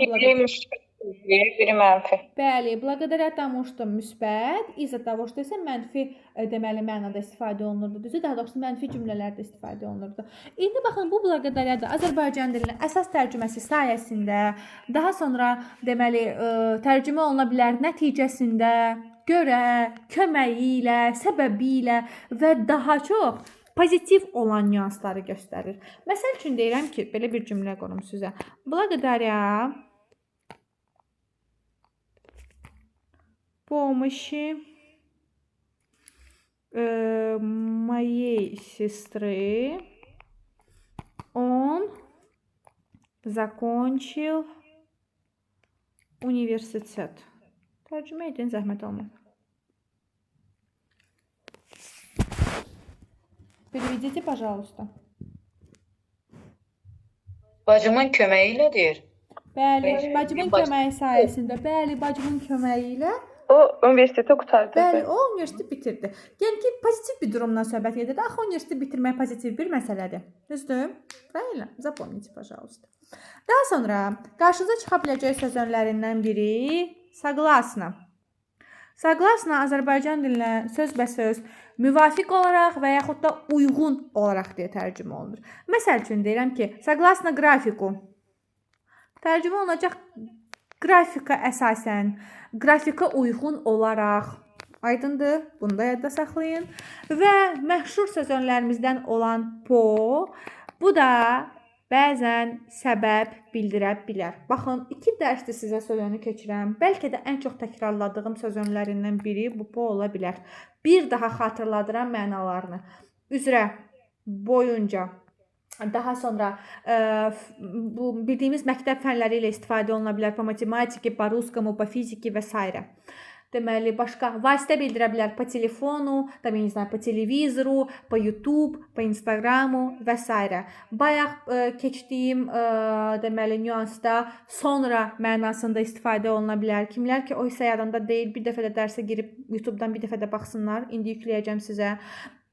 Speaker 2: Biri mənfi.
Speaker 1: Bəli, благодаря тому, что müsbət, из-за того, что isə mənfi deməli mənada istifadə olunurdu. Düzü, daha doğrusu mənfi cümlələrdə istifadə olunurdu. İndi baxın, bu благодаря da Azərbaycan dilinin əsas tərcüməsi sayəsində, daha sonra deməli tərcümə oluna bilər nəticəsində, görə, köməyi ilə, səbəbi ilə və daha çox pozitiv olan nüansları göstərir. Məsəl üçün deyirəm ki, belə bir cümlə qurum sizə. Благодаря помощи моей сестры он закончил университет. Tərcümə edin, zəhmət olmaz. Переведите, пожалуйста.
Speaker 4: Bacımın köməyi ilə deyir.
Speaker 1: Bəli, bacımın köməyi sayəsində. Bəli, bacımın köməyi ilə.
Speaker 3: O universiteti qurtardı.
Speaker 1: Bəli, o universiteti bitirdi. Yəni ki, pozitiv bir durumdan söhbət gedir. Axı universiteti bitirmək pozitiv bir məsələdir. Düzdür? Правильно? Запомните, пожалуйста. Daha sonra qarşınıza çıxa biləcək söz önlərindən biri согласна. Согласна Azərbaycan dilinə sözbəsöz müvafiq olaraq və yaxud da uyğun olaraq deyə tərcümə olunur. Məsəl üçün deyirəm ki, согласна графику. Tərcümə olunacaq qrafika əsasən, qrafika uyğun olaraq. Aydındır? Bunu da yadda saxlayın. Və məşhur söz önlərimizdən olan po, bu da bəzən səbəb bildirə bilər. Baxın, 2 dərsdir sizə söz önü keçirəm. Bəlkə də ən çox təkrarladığım söz önlərindən biri bu po ola bilər. Bir daha xatırladıram mənalarını. Üzrə, boyunca, daha sonra bu bildiyimiz məktəb fənləri ilə istifadə oluna bilər. Po matematiki, po ruskamu, po fiziki və s. Deməli, başqa vasitə bildirə bilər po telefonu, tam, я не знаю, по телевизору, по YouTube, по Instagramu və s. Bayaq keçdiyim deməli nüansda sonra mənasında istifadə oluna bilər. Kimlər ki, o isə yadında deyil, bir dəfə də dərsə girib YouTube-dan bir dəfə də baxsınlar. İndi yükləyəcəm sizə.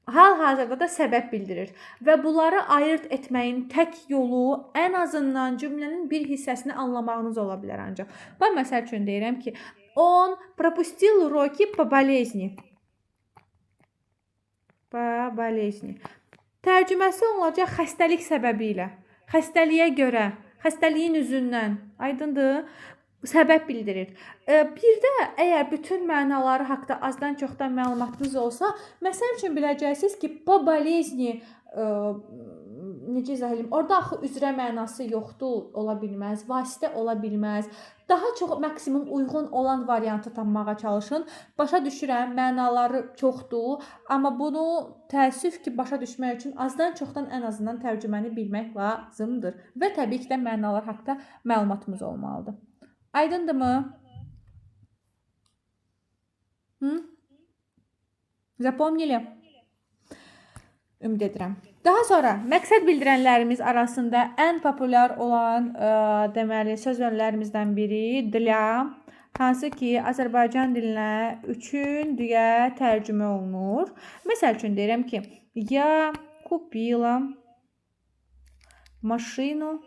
Speaker 1: Hal-hazırda da səbəb bildirir və bunları ayırt etməyin tək yolu ən azından cümlənin bir hissəsini anlamağınız ola bilər ancaq. Mən məsəl üçün deyirəm ki, он пропустил уроки по болезни. По болезни. Tərcüməsi olacaq xəstəlik səbəbilə, xəstəliyə görə, xəstəliyin üzündən. Aydındır? Səbəb bildirir. Bir də əgər bütün mənaları haqqında azdan çoxdan məlumatınız olsa, məsəl üçün biləcəksiniz ki, по болезни necə izah edeyim? Orada axı üzrə mənası yoxdur, ola bilməz, vasitə ola bilməz. Daha çox maksimum uyğun olan variantı tapmağa çalışın. Başa düşürəm, mənaları çoxdur, amma bunu təəssüf ki, başa düşmək üçün azdan çoxdan ən azından tərcüməni bilmək lazımdır. Və təbii ki də mənalar haqqında məlumatımız olmalıdır. Aydındırmı? Запомнили? Ümid edirəm. Daha sonra məqsəd bildirənlərimiz arasında ən populyar olan deməli söz önlərimizdən biri для, hansı ki Azərbaycan dilinə üçün deyə tərcümə olunur. Məsəl üçün deyirəm ki, я купила машину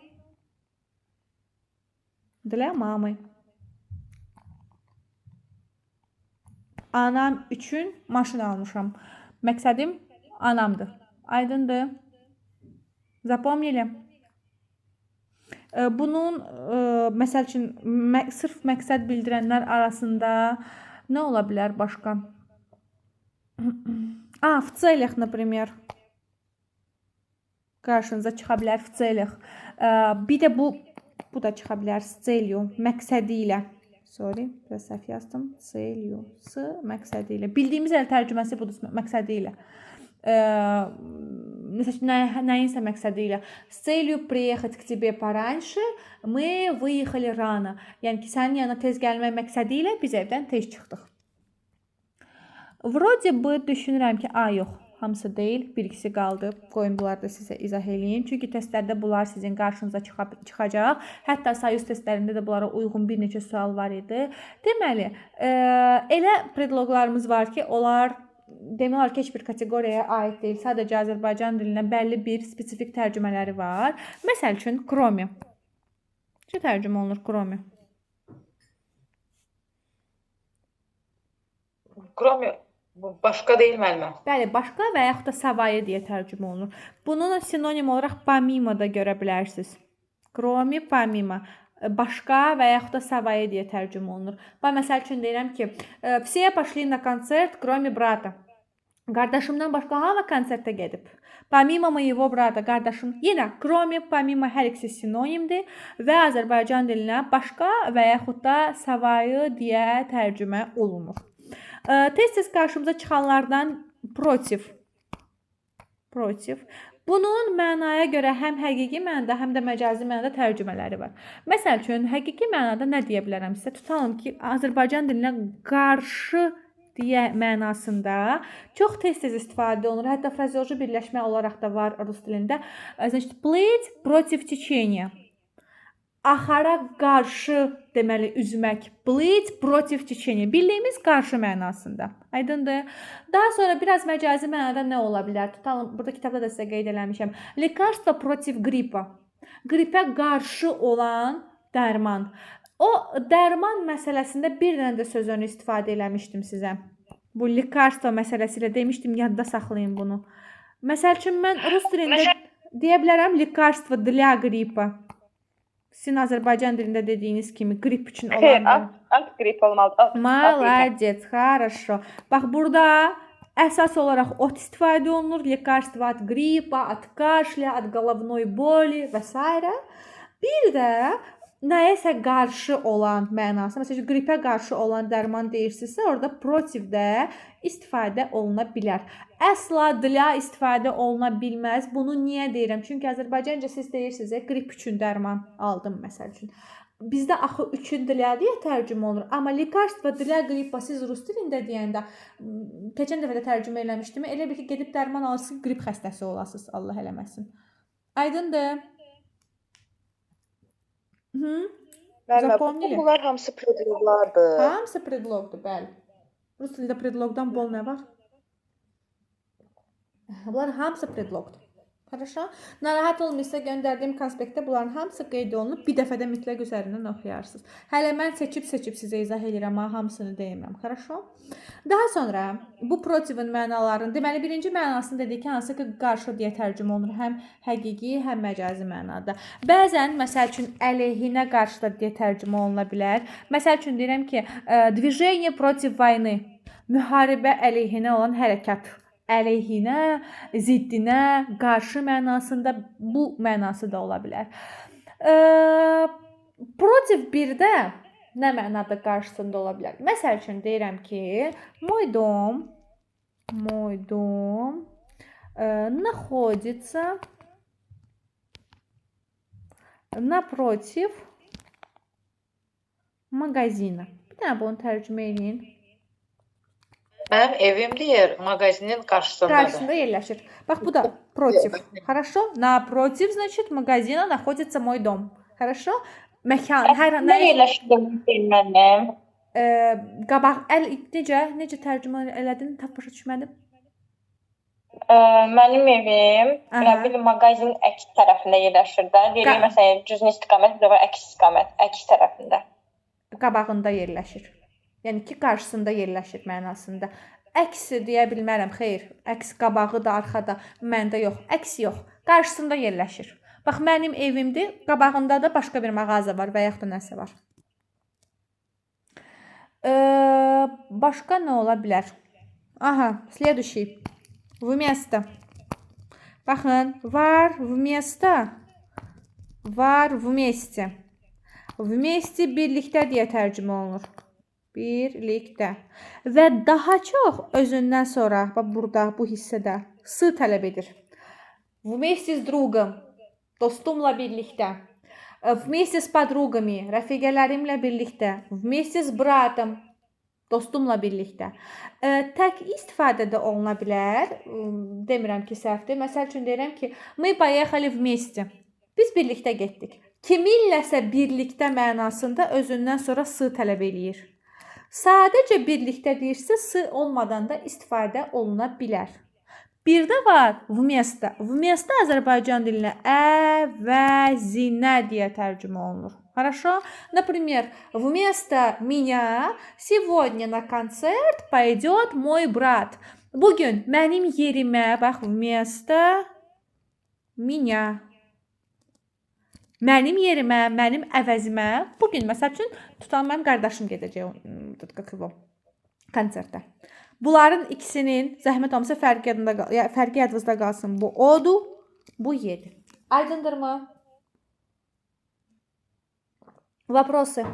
Speaker 1: для мамы. Anam üçün maşın almışam. Məqsədim anamdır. Aydındır. Zapomnili. Bunun məsəl üçün sırf məqsəd bildirənlər arasında nə ola bilər başqa? В целях, например. Qarşınıza çıxa bilər в целях. Bir də bu da çıxa bilər с целью, məqsədi ilə. Sorry, biraz səhv yazdım. Целью, s məqsədi ilə. Bildiyimiz əl tərcüməsi budur, məqsədi ilə. Нəyinsə məqsədi ilə. С целью приехать к тебе пораньше, мы выехали рано. Yəni ki, sənin yanına tez gəlmək məqsədi ilə biz evdən tez çıxdıq. Вроде бы düşünürəm ki, yox, hamısı deyil, bir ikisi qaldı. Qoyun bunları da sizə izah edeyim. Çünki testlərdə bunlar sizin qarşınıza çıxacaq. Hətta sayüz testlərində də bunlara uyğun bir neçə sual var idi. Deməli, elə predloqlarımız var ki, onlar demək olar ki, heç bir kateqoriyaya aid deyil. Sadəcə Azərbaycan dilinə bəlli bir spesifik tərcümələri var. Məsəl üçün, кроме. Necə tərcümə olunur кроме?
Speaker 4: Кроме başqa deyil müəllimə.
Speaker 1: Bəli, başqa və yaxud da savayı deyə tərcümə olunur. Bunun sinonim olaraq помимо da görə bilərsiniz. Кроме, помимо. Başqa və yaxud da savayı deyə tərcümə olunur. Və məsəl üçün deyirəm ki, все пошли на концерт, кроме брата. Qardaşımdan başqa hamı konsertə gedib. Помимо моего брата, qardaşım. Yenə кроме, помимо hər ikisi sinonimdir və Azərbaycan dilinə başqa və yaxud da savayı deyə tərcümə olunur. Tez-tez qarşımıza çıxanlardan против. Bunun mənaya görə həm həqiqi mənada, həm də məcazi mənada tərcümələri var. Məsəl üçün, həqiqi mənada nə deyə bilərəm sizə? Tutalım ki, Azərbaycan dilinə qarşı deyə mənasında çox tez-tez istifadə olunur. Hətta frazeoloji birləşmə olaraq da var rus dilində. Значит, плыть против течения. Axara qarşı deməli üzmək. Плыть против течения. Bildiyimiz qarşı mənasında. Aydındır? Daha sonra biraz məcazi mənada nə ola bilər? Tutalım, burada kitabda da sizə qeyd eləmişəm. Лекарство против гриппа. Qripə qarşı olan dərman. O dərman məsələsində bir dənə də sözünü istifadə eləmişdim sizə. Bu lekarstvo məsələsi ilə demişdim, yadda saxlayın bunu. Məsəl üçün mən rus dilində deyə bilərəm lekarstvo для гриппа. Sizin Azərbaycan dilində dediyiniz kimi qrip üçün olan.
Speaker 5: Antigrip olmalıdır.
Speaker 1: Молодец, хорошо. Bax burada əsas olaraq ot istifadə olunur. Lekarstvo от гриппа, от кашля, от головной боли və s. Bir də nəyəsə qarşı olan mənası. Məsələn, qripə qarşı olan dərman deyirsinizsə, orada protiv də istifadə oluna bilər. Əsla dla istifadə oluna bilməz. Bunu niyə deyirəm? Çünki Azərbaycanca siz deyirsiniz, qrip üçün dərman aldım məsəl üçün. Bizdə axı üçün dla deyə tərcümə olunur. Amma lekarstvo для гриппа siz rus dilində deyəndə keçən dəfə də tərcümə eləmişdim. Elə bir ki, gedib dərman alırsınız, qrip xəstəsi olasınız. Allah eləməsin. Aydındır? Zapomnili?
Speaker 5: Bunlar hamısı predloglardır.
Speaker 1: Hamısı predlogdur, bəli. Rus dilində predlogdan bol nə var? Bunlar hamısı predlogdur. Хорошо? Narahat olmayırsa göndərdiyim konspektdə bunların hamısı qeyd olunub. Bir dəfə də mütləq üzərindən oxuyarsınız. Hələ mən seçib sizə izah edirəm, amma hamısını demirəm. Хорошо? Daha sonra bu protivin mənalarını, deməli birinci mənasını dedik ki, hansı ki qarşı deyə tərcümə olunur, həm həqiqi, həm məcazi mənada. Bəzən məsəl üçün əleyhinə qarşı da deyə tərcümə oluna bilər. Məsəl üçün deyirəm ki, движение против войны, müharibə əleyhinə olan hərəkat. Əleyhinə, ziddinə, qarşı mənasında bu mənası da ola bilər. Protiv birdə nə mənada qarşısında ola bilər? Məsəl üçün deyirəm ki, мой дом находится напротив магазина. Bir dənə bunu tərcümə edin.
Speaker 4: Mənim evim deyir, mağazinin qarşısındadır.
Speaker 1: Qarşısında yerləşir. Bax bu da против. Хорошо? Напротив, значит, магазина находится мой дом. Хорошо? Məkan, hər
Speaker 2: Nə yerləşdirdin mənim?
Speaker 1: qabaq necə tərcümə elədin? Tap başa düşmədim.
Speaker 2: Mənim evim elə bir mağazinin əks tərəfində yerləşir də. Deyirəm məsələn, düzün istiqamət, bir də əks istiqamət, əks tərəfində.
Speaker 1: Qabağında yerləşir. Yəni ki, qarşısında yerləşir mənasında. Əksi deyə bilmərəm, xeyr. Əks qabağı da, arxada, məndə yox. Əks yox. Qarşısında yerləşir. Bax, mənim evimdir, qabağında da başqa bir mağaza var və yaxud da nəsə var. Başqa nə ola bilər? Aha, следующий. Вместо. Baxın, var вместо. Var вместе. Вместе birlikdə deyə tərcümə olunur. Birlikdə. Və daha çox özündən sonra, bax burada, bu hissədə s tələb edir. Вместе с другом, dostumla birlikdə. Вместе с подругами, rəfiqələrimlə birlikdə. Вместе с братом, dostumla birlikdə. Tək istifadədə oluna bilər. Demirəm ki, səhvdir. Məsəl üçün deyirəm ki, мы поехали вместе. Biz birlikdə getdik. Kiminləsə birlikdə mənasında özündən sonra s tələb eləyir. Sadəcə birlikdə deyirsə, s olmadan da istifadə oluna bilər. Bir də var вместо. Вместо Azərbaycan dilinə əvəzinə deyə tərcümə olunur. Хорошо? Например, вместо меня сегодня на концерт пойдет мой брат. Bugün mənim yerimə, bax, вместо меня. Mənim yerimə, mənim əvəzimə, bugün məsəl üçün tutan mənim qardaşım gedəcək konsertə. Bunların ikisinin zəhmət olmasa fərqi yadınızda qalsın. Bu odur, bu yedir. Aydındırmı? Vопросы?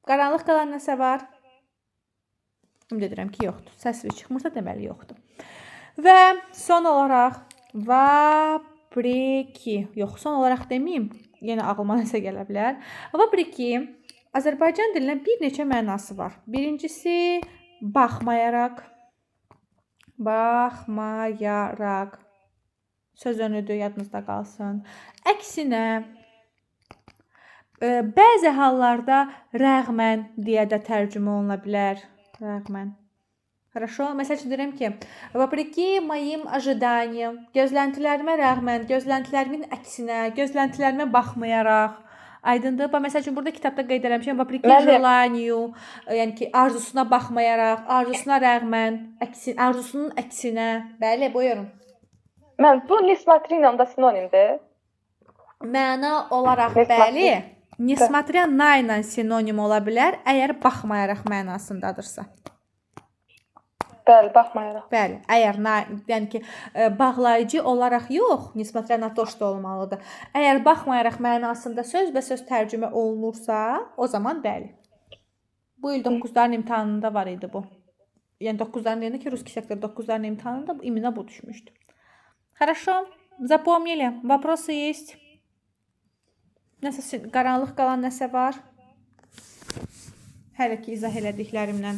Speaker 1: Qaranlıq qalan nəsə var? Ümid edirəm ki, yoxdur. Səsvi çıxmırsa deməli yoxdur. Və son olaraq Vapriki. Yox, son olaraq deməyim. Yenə ağlıma nəsə gələ bilər. Vapriki Azərbaycan dilinə bir neçə mənası var. Birincisi baxmayaraq. Baxmayaraq. Söz önüdür, yadınızda qalsın. Əksinə bəzi hallarda rəğmən deyə də tərcümə oluna bilər. Rəğmən. Хорошо. Məsəl üçün deyirəm ki, vopреки моим ожиданиям, gözləntilərimə rəğmən, gözləntilerimin əksinə, gözləntilərimə baxmayaraq. Aydındır? Bax məsəl üçün burada kitabda qeyd etmişəm, vopреки желанию, yəni ki, arzusuna baxmayaraq, arzusuna rəğmən, arzusunun əksinə. Bəli, buyurun.
Speaker 6: Mən bu nismatri ilə də sinonimdir.
Speaker 1: Məna olaraq bəli, nесмотря на ilə sinonim ola bilər, əgər baxmayaraq mənasındadırsa.
Speaker 6: Bəli, baxmayaraq.
Speaker 1: Bəli, əgər yəni ki, bağlayıcı olaraq yox, nесмотря на то, что olmalıdır. Əgər baxmayaraq mənasında sözbəsöz tərcümə olunursa, o zaman bəli. Bu il 9-ların imtahanında var idi bu. Yəni 9-ların yerində ki, Ruski sektor 9-ların imtahanında imina bu düşmüşdü. Хорошо, запомнили? Вопросы есть? Nəsə qaranlıq qalan nəsə var? Hələ ki izah elədiklərimlə.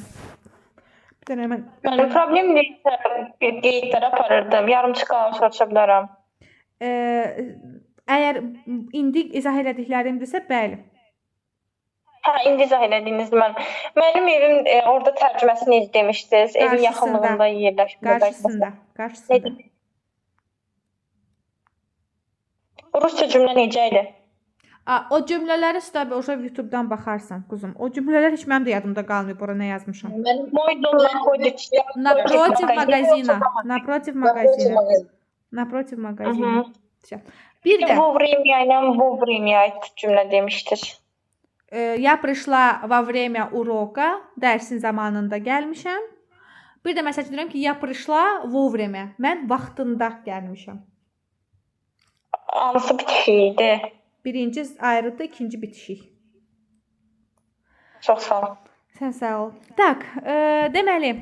Speaker 1: Bir dənə mən
Speaker 2: Problem qeydlərə aparırdım. Yarımçı qalan soruşa bilərəm.
Speaker 1: Əgər indi izah elədiklərimdirsə, bəli.
Speaker 2: Hə, indi izah elədiniz mən. Mənim evim orada tərcüməsini necə demişdiniz? Evin yaxınlığında yerləşir.
Speaker 1: Qarşısında.
Speaker 2: Rusça cümlə necə idi?
Speaker 1: O cümlələri tabii o YouTube-dan baxarsan, quzum. O cümlələr heç mənim də yadımda qalmıyor, bura nə yazmışam. Напротив магазина. Напротив магазина. Naprotiv magazini. Bir də
Speaker 2: Vovремя cümlə demişdir.
Speaker 1: Я пришла во время урока, dərsin zamanında gəlmişəm. Bir də məsəl üçün deyirəm ki, я пришла вовремя. Mən vaxtında gəlmişəm.
Speaker 2: Hansı bitişikdir?
Speaker 1: Birinci ayrıdır, ikinci bitişik.
Speaker 2: Çox sağ ol.
Speaker 1: Sən sağ ol. Tak, deməli,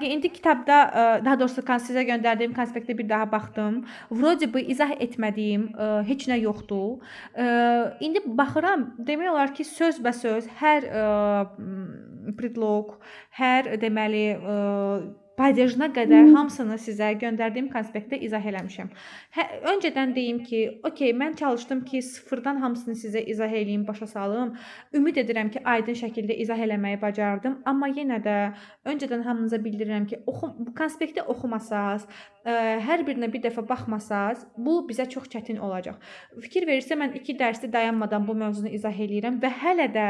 Speaker 1: indi kitabda, daha doğrusu sizə göndərdiyim konspektə bir daha baxdım. Vроде бы izah etmədiyim heç nə yoxdur. İndi baxıram, demək olar ki, sözbəsöz hər predlog, hər deməli padejına qədər hamısını sizə göndərdiyim konspektdə izah eləmişəm. Öncədən deyim ki, okey, mən çalışdım ki, sıfırdan hamısını sizə izah eləyim, başa salım. Ümid edirəm ki, aydın şəkildə izah eləməyi bacardım, amma yenə də öncədən hamınıza bildirirəm ki, bu konspekti oxumasaz, hər birinə bir dəfə baxmasaz, bu bizə çox çətin olacaq. Fikir verirsə, mən 2 dərsdə dayanmadan bu mövzunu izah eləyirəm və hələ də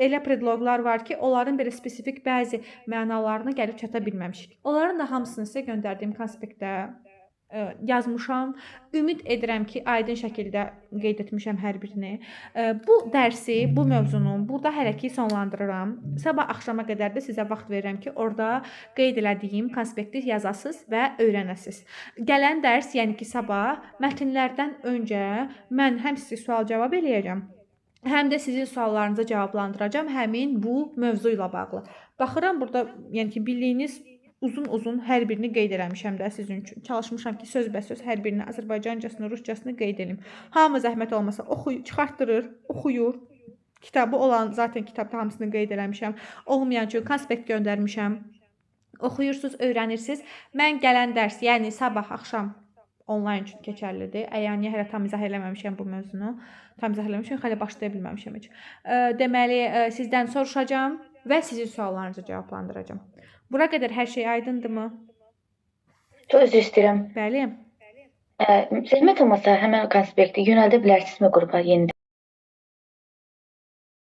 Speaker 1: elə predloglar var ki, onların belə spesifik bəzi mənalarına gəlib çata bilməmişik. Onların da hamısını sizə göndərdiyim konspektdə yazmışam. Ümid edirəm ki, aydın şəkildə qeyd etmişəm hər birini. Bu dərsi, bu mövzunu burada hələ ki sonlandırıram. Sabah axşama qədər də sizə vaxt verirəm ki, orada qeyd elədiyim konspekti yazasınız və öyrənəsiniz. Gələn dərs, yəni ki, sabah mətnlərdən öncə mən həm sizə sual-cavab eləyəcəm, həm də sizin suallarınızı cavablandıracağam həmin bu mövzu ilə bağlı. Baxıram burada, yəni ki, bildiyiniz uzun-uzun hər birini qeyd eləmişəm də sizin üçün. Çalışmışam ki, sözbəsöz hər birini Azərbaycancasını, Ruscasını qeyd edim. Hamı zəhmət olmasa çıxartdırır, oxuyur. Kitabı olan, zaten kitabda hamısını qeyd eləmişəm. Olmayan üçün konspekt göndərmişəm. Oxuyursunuz, öyrənirsiniz. Mən gələn dərs, yəni sabah axşam onlayn üçün keçərlidir. Yəni hələ tam izah eləməmişəm bu mövzunu. Tam izah eləmişəm, hələ başlaya bilməmişəm heç. Deməli, sizdən soruşacağam və sizin suallarınızı cavablandıracağam. Bura qədər hər şey aydındırmı?
Speaker 7: Özür istəyirəm.
Speaker 1: Bəli.
Speaker 7: Zəhmət olmasa həmin konspekti yönəldə bilərsinizmi qrupa yenidən?